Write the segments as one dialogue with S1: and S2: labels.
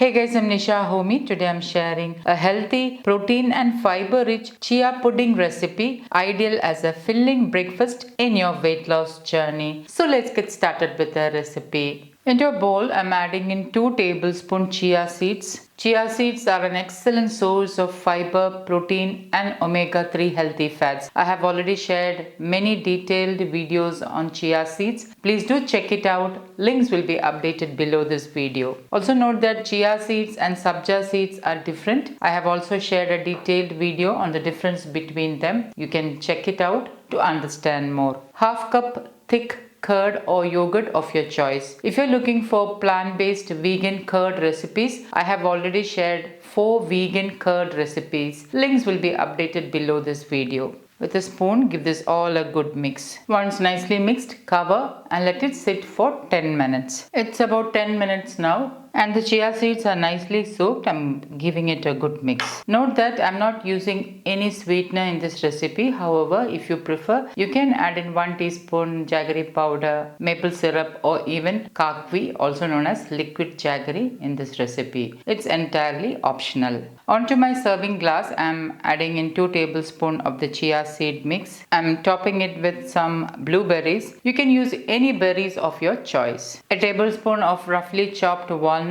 S1: Hey guys, I'm Nisa Homey. Today I'm sharing a healthy, protein and fiber rich chia pudding recipe, ideal as a filling breakfast in your weight loss journey. So let's get started with the recipe. Into a bowl, I'm adding in 2 tablespoons chia seeds. Chia seeds are an excellent source of fiber, protein and omega-3 healthy fats. I have already shared many detailed videos on chia seeds. Please do check it out. Links will be updated below this video. Also note that chia seeds and sabja seeds are different. I have also shared a detailed video on the difference between them. You can check it out to understand more. Half cup thick curd or yogurt of your choice. If you're looking for plant-based vegan curd recipes, I have already shared 4 vegan curd recipes. Links will be updated below this video. With a spoon, give this all a good mix. Once nicely mixed, cover and let it sit for 10 minutes. It's about 10 minutes now. And the chia seeds are nicely soaked. I'm giving it a good mix. Note that I'm not using any sweetener in this recipe. However, if you prefer, you can add in 1 teaspoon jaggery powder, maple syrup or even kakvi, also known as liquid jaggery, in this recipe. It's entirely optional. Onto my serving glass, I'm adding in 2 tablespoons of the chia seed mix. I'm topping it with some blueberries. You can use any berries of your choice. A tablespoon of roughly chopped walnuts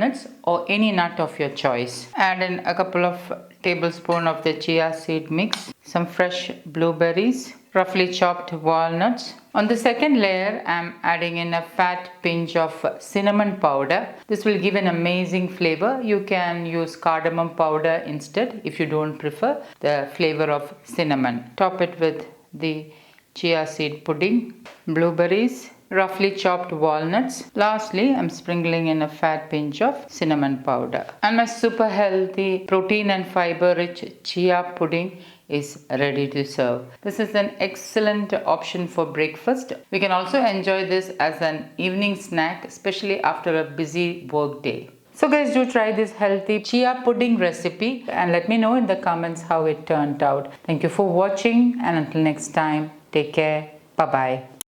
S1: or any nut of your choice. Add in a couple of tablespoons of the chia seed mix, some fresh blueberries, roughly chopped walnuts. On the second layer, I'm adding in a fat pinch of cinnamon powder. This will give an amazing flavor. You can use cardamom powder instead if you don't prefer the flavor of cinnamon. Top it with the chia seed pudding, blueberries, roughly chopped walnuts. Lastly, I'm sprinkling in a fat pinch of cinnamon powder. And my super healthy, protein and fiber rich chia pudding is ready to serve. This is an excellent option for breakfast. We can also enjoy this as an evening snack, especially after a busy work day. So guys, do try this healthy chia pudding recipe and let me know in the comments how it turned out. Thank you for watching and until next time, take care. Bye-bye.